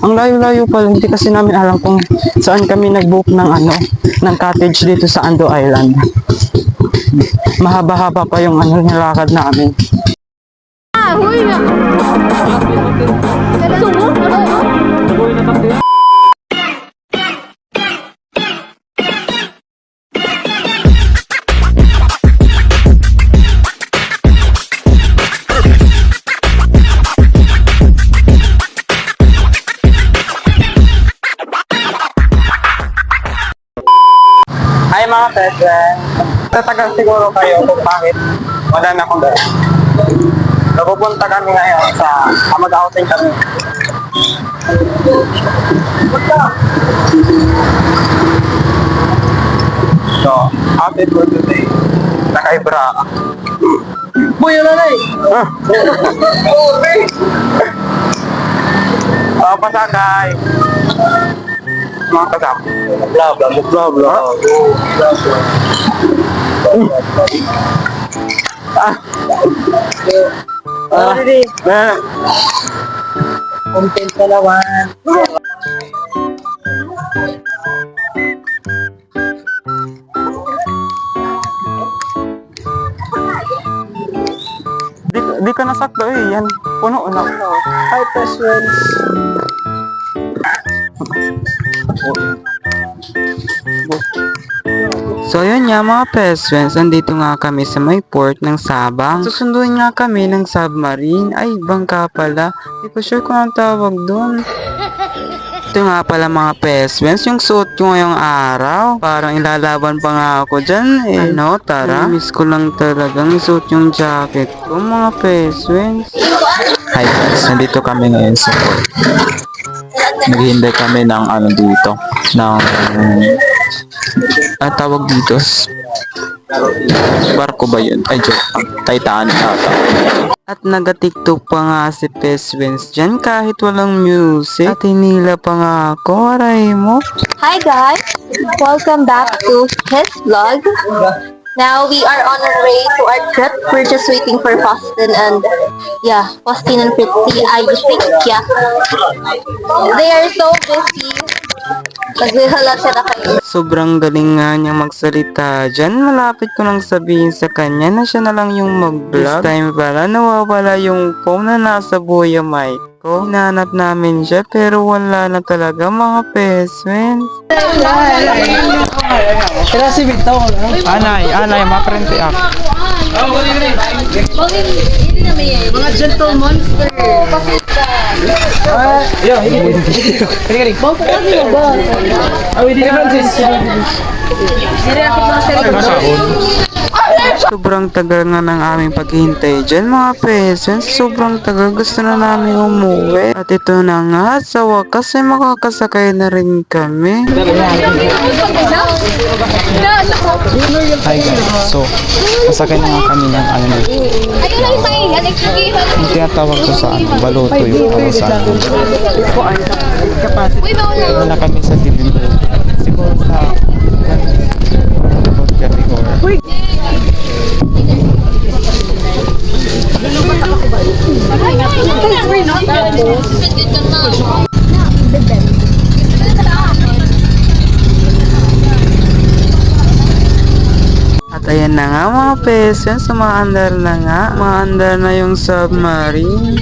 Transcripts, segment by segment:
Ang layo-layo pala, hindi kasi namin alam kung saan kami nag-book ng ng cottage dito sa Ando Island. Mahaba-haba pa yung nilakad namin. Huy na. Subo? Hi mga brethren! Tatagal siguro kayo kung bakit wala na akong dala. Napupunta kami ngayon sa mag-outing kami. So, outfit for today. Nakaibra. Boy, yun na eh! Pasakay! Mga kasama. Blah, blah, blah, blah. Content palawan. Di ka nasakto eh, yan. Puno na. Hi, Preswens. So yun nga mga peswens, andito nga kami sa may port ng Sabang. Susunduin nga kami ng submarine. Ay, bangka pala. Hindi ko sure kung ang tawag doon. Ito nga pala mga peswens, yung suot ko ngayong araw. Parang ilalaban pa nga ako dyan eh. Ano, tara. Miss ko lang talagang isuot yung jacket ko mga peswens. Hi guys, nandito kami ngayon sa port. Naghihintay kami ng dito, ng tawag dito, barko ba yun? Ay joke, Titanic ata. At nagatiktok pa nga si Peswens dyan kahit walang music. At hinila pa nga ako, aray mo. Hi guys! Welcome back to his vlog. Now we are on our way to our trip. We're just waiting for Faustin and Faustin and Fritzy. I think they are so busy. Nagbihala sila kayo. Sobrang galing nga niya magsalita dyan. Malapit ko nang sabihin sa kanya na siya na lang yung mag-vlog. This time pala, nawawala yung phone na nasa buya mic ko. Hinanap namin siya pero wala na talaga mga peswens. Anay, maprente ako. Mga gentle monster. Sobrang tagal nga ng aming paghihintay dyan mga peswens. Sobrang tagal, gusto na namin umuwi. At ito na nga, sa wakas ay makakasakay na rin kami. Hi guys, so masakay na nga kami ng yung tinatawag ko sa baloto yung sa ano na kami sa Dilimbo. Siguro sa gabi or At ayan na nga mga peswens, umaandar na nga. Umaandar na yung submarine.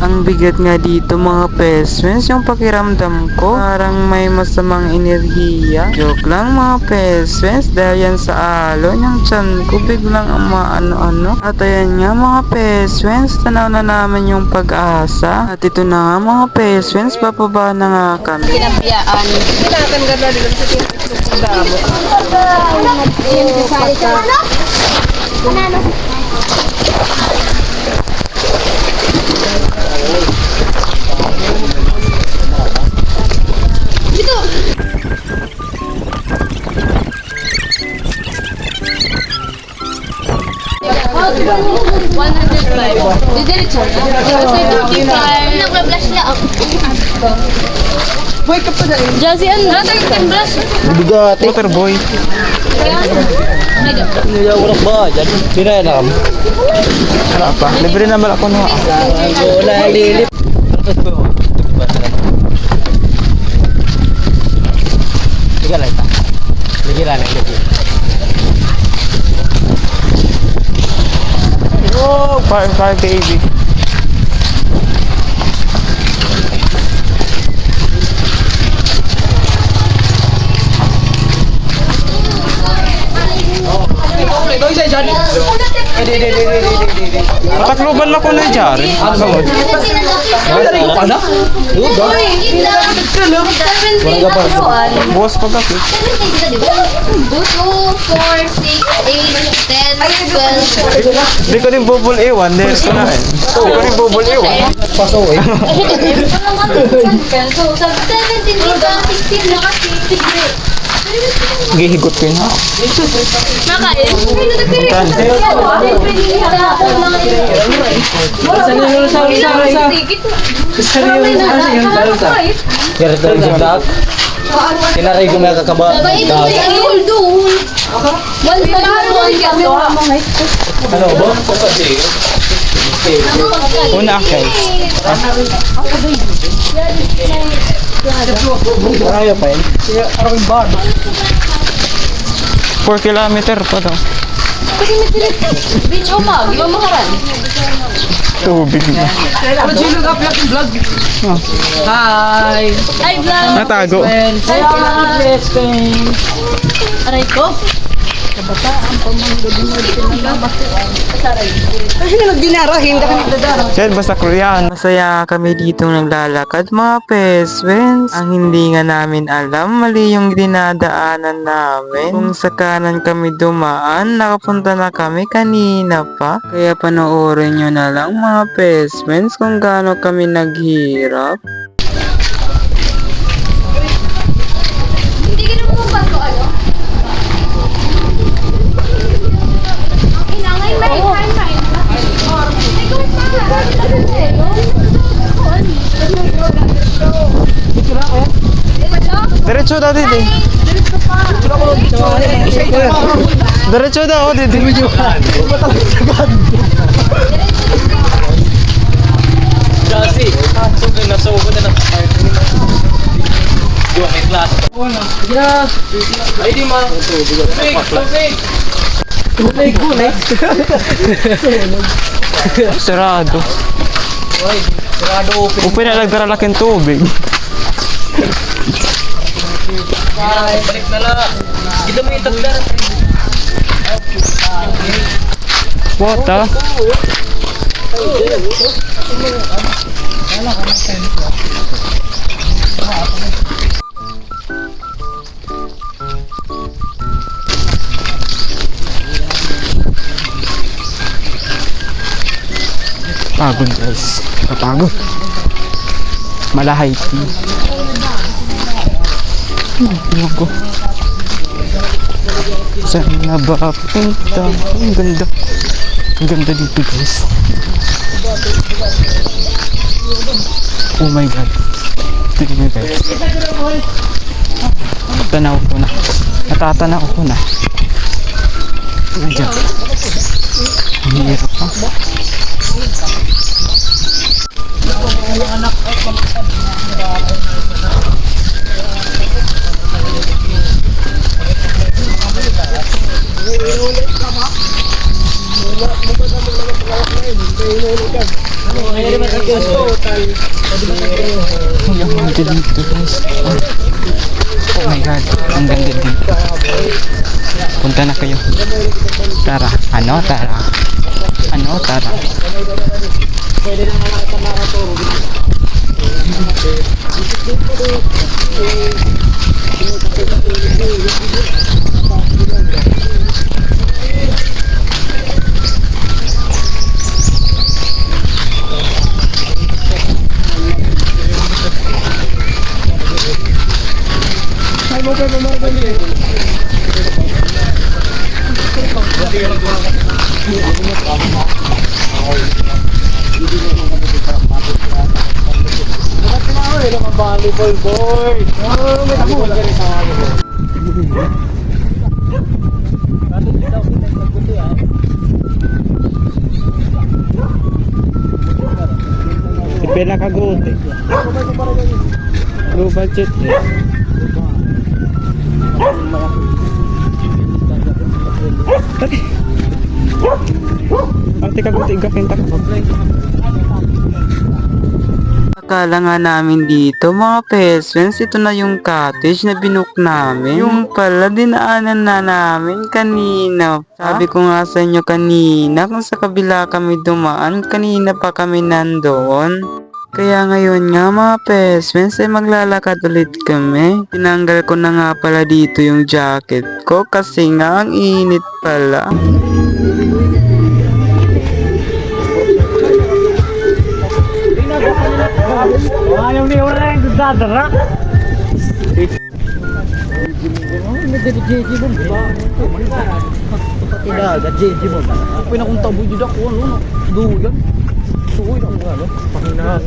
Ang bigat nga dito mga peswens, yung pakiramdam ko parang may masamang enerhiya. Joke lang mga peswens, dahil yan sa alon, yung tiyan ko biglang ano. At ayan nga mga peswens, tanaw na namin yung pag-asa. At ito na nga mga peswens, bababa na nga kami. Pinabiyaan. Pinatan ka na dito sa tinatawag ko damo. Didiretso na. Kasi 55. Nag-blush na ako. Boy ka pa dali. Jazzy, ano? Natagin kang blush. Bugatti. Water boy. Nilawarak ba? Diyan. Pinayalam. Wala pa. Libre naman ako na. Wala lilip. Liga lang ito. Liga lang. Oh, fire baby. Patakloban lang ko na dyan. Bukas pa ba? 2, 4, 6, 8, 10, 12. Hindi ko rin bubol iwan. Hindi ko rin bubol iwan. Paso eh. So, sa 17, di ba? 16 na kasi. Gihigot ko yun ha. Nakain? Kaya ito rin yung dahak. Tinaray ko mga kakaba. Ano ba? Una guys. Kaya pa yun. 4 kilometer pa to. Beach umag, iba makaran. Tubig na. Hi, vlog. Natago. Aray ko. Yan, basta Korean. Masaya kami dito naglalakad mga peswens. Ang hindi nga namin alam, mali yung dinadaanan namin. Kung sa kanan kami dumaan, nakapunta na kami kanina pa. Kaya panoorin nyo na lang mga peswens kung gaano kami naghirap. Hindi ka na po ba ito, ano? Ang inangay, may time. Diretso daw dito. Diretso daw dito. Kasi, sugin na sugod na. Dua may class. Ay di ma. Sarado. Upi na nagdara laking tubig. Balik na lang. Kita mo itagdara. What the? Pagod guys. Kapagod. Malahay tea. Tingnan ko. Saan na ba punta? Ang ganda. Ang ganda dito guys. Oh my god. Tingnan nyo guys. Tanaw ko na. Natatanaw ko na. Nandiyan. Ang hirap pa. Ang ganda dito guys. Oh my god, ang ganda dito. Punta na kayo. Tara, ano tara? Ano tara? Pinakagote. Low budget. Ate kagote igapin ta. Akala nga namin dito mga peswens, ito na yung cottage na binook namin. Yung pala, dinaanan na namin kanina. Sabi ko nga sa inyo kanina, kung sa kabila kami dumaan, kanina pa kami nandoon. Kaya ngayon nga mga peswens ay maglalakad ulit kami. Tinanggal ko na nga pala dito yung jacket ko kasi nga ang init pala. Ayaw niya wala yung dadara. Pinakunta mo dyan ako, ano, duyan. Suhoy na ako, ano, panginahan.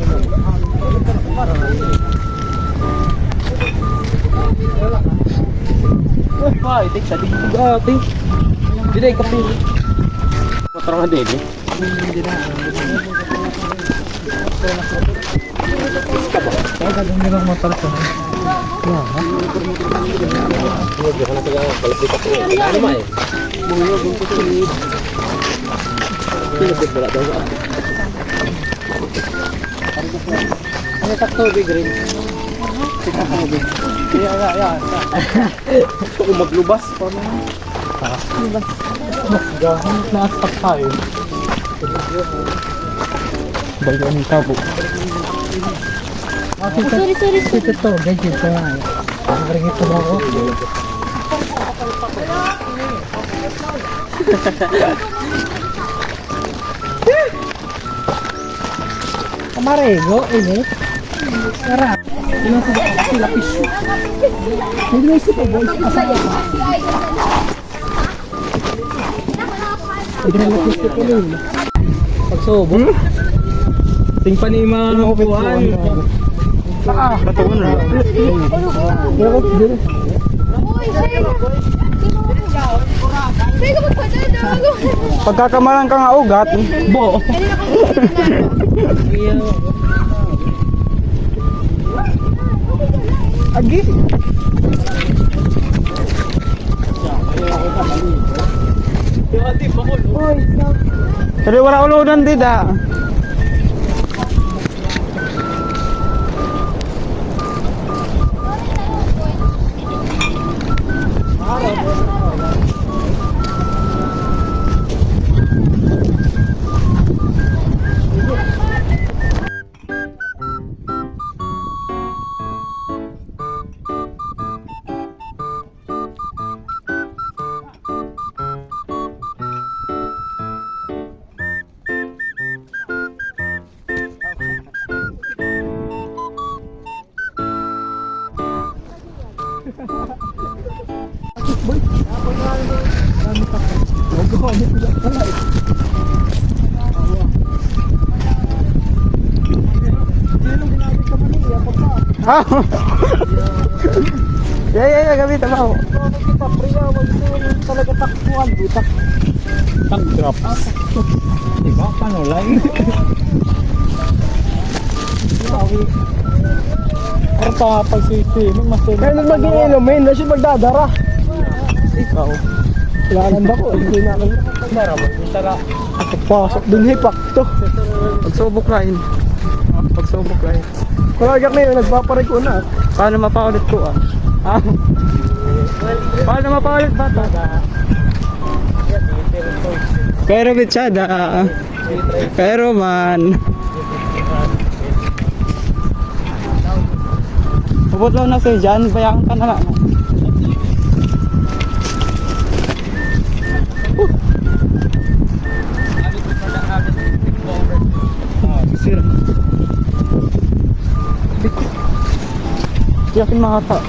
Pa, itik sa digdig ate. Hindi na ikapili. Matarang na din eh. Hindi na. Kaganda ng motor ko. Ano takto big green? Ya. Gusto ko maglubas pa mo. Lubas. Mas gahan na asap tayo. Bayan ng tabo. Sorry. Ito to, gadget ko nga eh. Ang ito mo ako. Kamarego, ini. Tara. Ini sila piso. Hindi mo isip boy. Asaya. Hindi na piso ko lang. Pagsubo. Ting pa ni mga upuan. Katuon na. Pagkakamalan ka nga ugat, bo. Agi. Pero wala ulunan dida. Ya, gamit mo. Kita priya, magsuon talaga takbuhan, butak. Tak drop. Diba, paano lang? Arta, pag swimming, mas kaya nang mag-iinumin, na siya magdadara. Ikaw. Kailangan ba ko? Hindi na lang. Dara mo, tara. Pagpasok, dunhipak to. Pagsubok lain. Pagsubok lain. Kulagak na yun, nagpaparik ko na. Paano mapaulit ko ah? Paano mapaulit ba ito? Pero bitsada. Pero man. Ubot lang na sa'yo dyan, bayaan ka na lang. Sira. Yakin makata.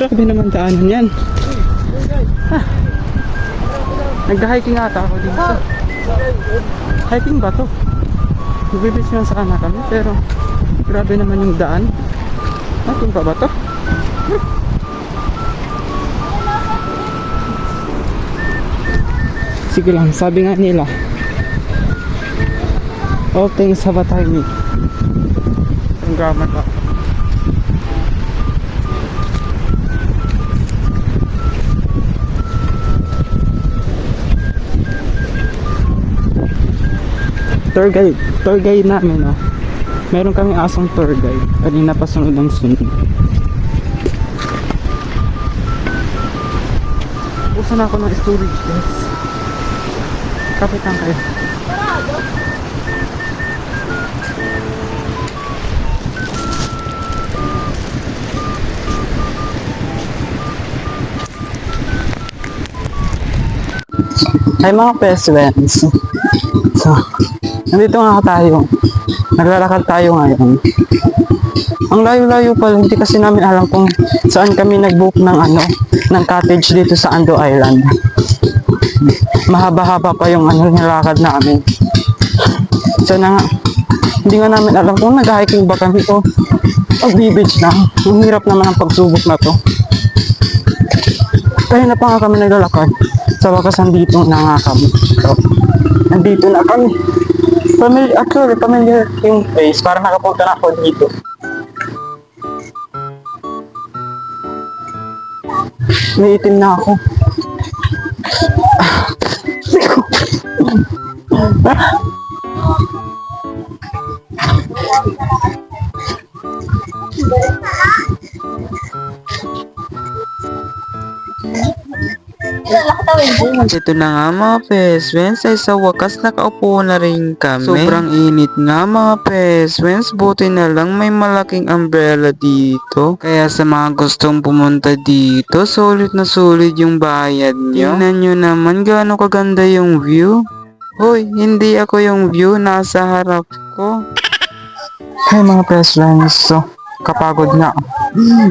Grabe naman daanan yan. Nag-hiking ata ako dito. Hiking ba to? Nagbibis lang sana kami pero grabe naman yung daan. Natin pa ba to? Sige lang, sabi nga nila, all things have a timing. Ang gaman lang. Tour guide namin, oh. Meron kaming asong tour guide. Kanina pa sunod ang sunod. Usan ako ng storage, guys. Kapit lang kayo. Ay mga peswens. So, nandito nga tayo. Naglalakad tayo ngayon. Ang layo-layo pala, hindi kasi namin alam kung saan kami nag-book ng cottage dito sa Ando Island. Mahaba-haba pa yung nilakad namin. Sana nga, hindi nga namin alam kung nag-hiking ba kami o mag-beach na. Ang hirap naman ang pagsubok na to. Kaya na pa nga kami naglalakad. Sa wakas nandito na nga kami. So, nandito na kami. Familiar yung place. Para nakapunta na ako dito. May itim na ako. Ito na nga mga peswens, ay sa wakas nakaupo na rin kami. Sobrang init nga mga peswens, buti na lang may malaking umbrella dito. Kaya sa mga gustong pumunta dito, sulit na sulit yung bayad nyo. Tingnan nyo naman gaano kaganda yung view. Hoy, hindi ako yung view, nasa harap ko. Hey mga peswens, so kapagod na.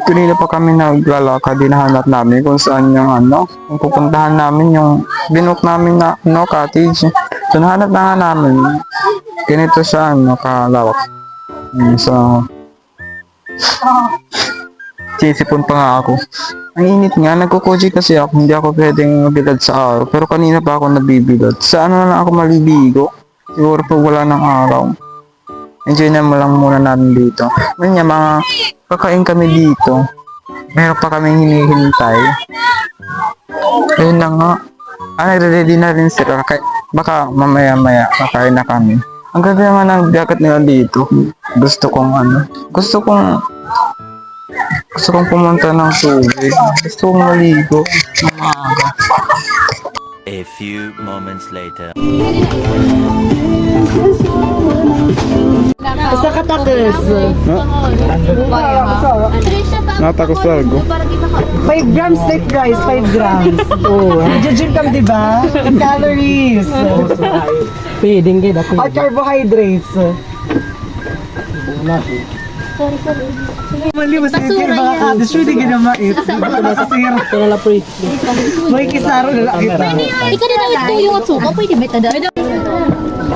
Kanina pa kami naglalakad, dinahanap namin kung saan yung kung pupuntahan namin yung binook namin na cottage. So nahanap na nga namin. Ganito siya kalawak. So sisipon pa nga ako. Ang init nga, nagkukuji kasi ako, hindi ako pwedeng mabilad sa araw. Pero kanina pa ako nabibilad. Sa na lang ako maliligo? Siguro pag wala ng araw. Enjoy na mo lang muna namin dito. Ngayon mga kakain kami dito. Meron pa kami hinihintay. Ayun na nga. Nagre-ready na rin sila. Baka mamaya-maya kakain na kami. Ang ganda naman ng dagat nila dito. Gusto kong pumunta ng tubig. Gusto kong maligo. A few moments later. Isa ka takis. Natakos talaga. 5 grams steak rice, 5 grams. Oh, judging kam diba? Calories. Pwedeng kayo dati. At carbohydrates. Mali mo sige mga kadis, hindi ka na mait. Masasira. Kaya pre. May kisaro na lang kita. Ikaw na lang ito yung atsuka, pwede ba tada?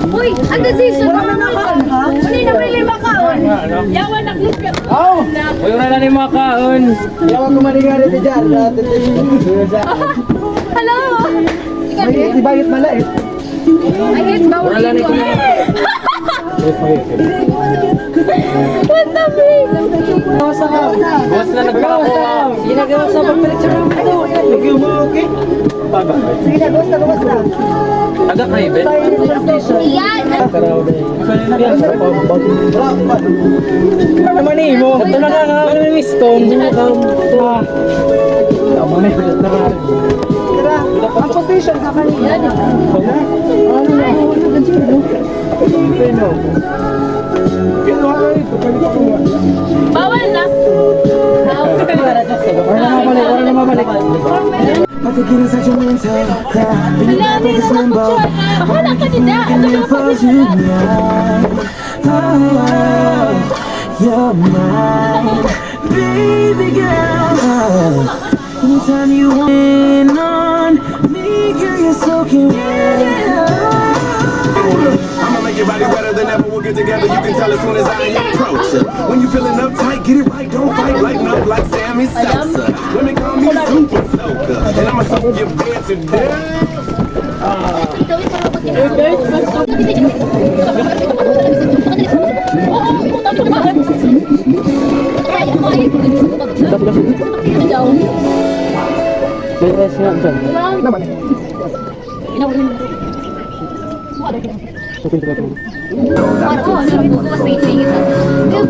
Uy, ando season na naman ha? Uli na may lima kaon. Yawan naglupya. Oh! Uy, wala na yung mga kaon. Yawan ko maningari di dyan. Hello! May ibayit malait. Ayun, bawal Wala na yung What the big? Kawas ka. boss na nagpapawang. Ginagawa sa pagpirecture ng ito. Nag-umuki. Sige na, gawas na. Taga kayo, Ben? Yan! Ano naman eh mo? Ito na nga, ano yung stone? Tira, ang position ka kanina. Ano na? Bawal na! Wala na mabalik. Wala, may nakapicture. Wala ka din na! Ito yung pag-picture. You're mine. baby girl. Anytime you want on me, girl, you're soaking wet. I'ma make your body wetter than ever. We'll get together. You can tell as soon as I approach ya. When you feeling uptight, get it right. Don't fight. Lighten up like Sammy Sosa. Women call me Super Soaker, and I'ma soak your bed to death. May rest nga dyan.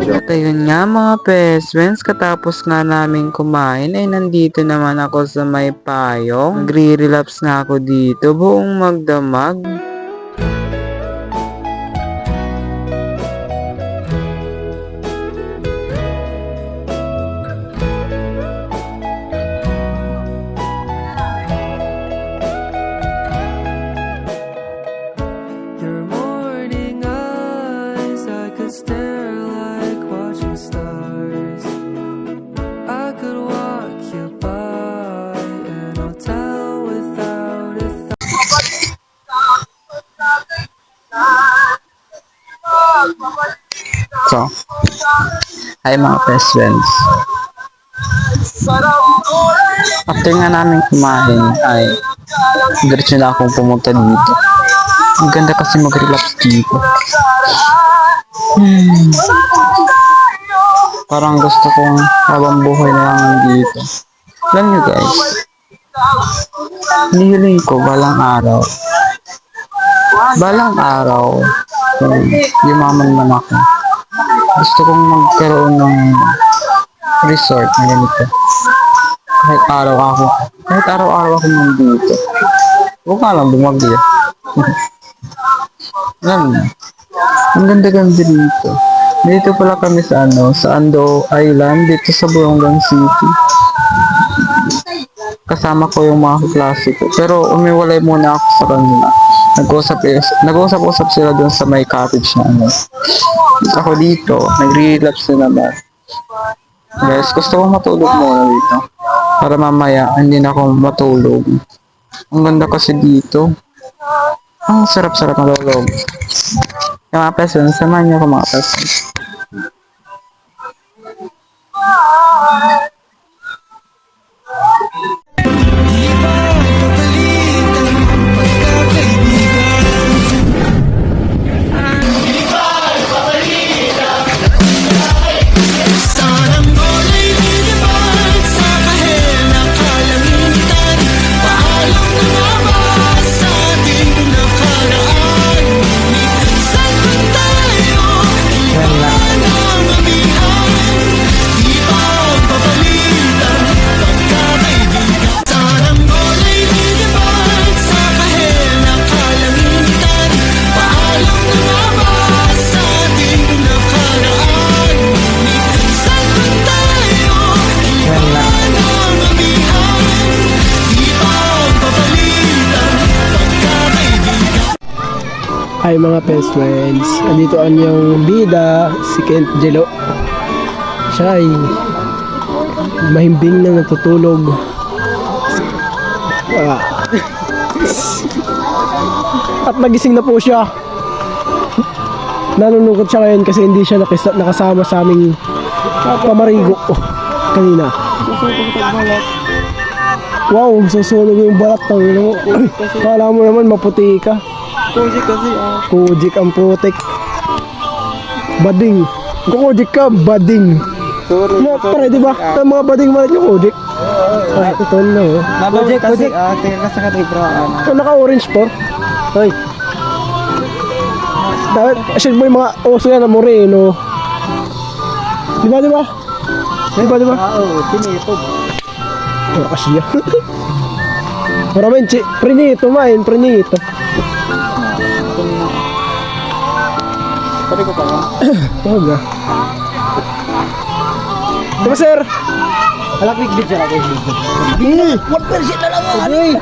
At ayun nga mga best friends, katapos nga namin kumain ay nandito naman ako sa may payong. Nagre-relapse nga ako dito, buong magdamag. Your morning eyes, I could stare like watching stars. I could walk you by an hotel without a So, ay mga best friends. After nga namin kumain ay diretso na akong pumunta dito. Ang ganda kasi mag-relapse dito. Parang gusto kong habang buhay na lang dito. Alam nyo guys, hinihiling ko balang araw, kung yumaman man ako, gusto kong magkaroon ng resort na ganito. Kahit araw-araw ako nandito. Huwag nga lang bumagyo. Alam mo, ang ganda-ganda dito. Dito pala kami sa Ando Island, dito sa Borongan City. Kasama ko yung mga klase ko. Pero umiwalay muna ako sa kanila. Nag-usap-usap sila dun sa may cottage na Ako dito, nag-relapse na naman. Guys, gusto kong matulog muna dito. Para mamaya, hindi na ako matulog. Ang ganda kasi dito. Ang sarap-sarap na lolog. Yung mga person, samahan niyo ako mga person. Hi mga best friends, andito ang yung bida, si Kent Jelo. Siya ay mahimbing na natutulog. At nagising na po siya. Nalulungkot siya ngayon kasi hindi siya nakasama sa aming pamarigo kanina. Wow, susunog yung balat ng kala mo naman maputi ka. Kojik kasi Kojik ang putik. Bading. Kung Kojik ka, bading. Sorry. Pare, di ba? Ang mga bading malit yung Kojik. Ay, ito na oh. Kojik kasi tingin ka sa katibraan. Naka-orange po. Hoy. Dapat, asin mo yung mga oso yan na moreno. Di ba? Oo, tinitog. Wala kasi yan. Maraming prinito main, prinito. Pwede ko pa nga. Huwag ah. Diba sir? Alak, big video ako. 1% na lang.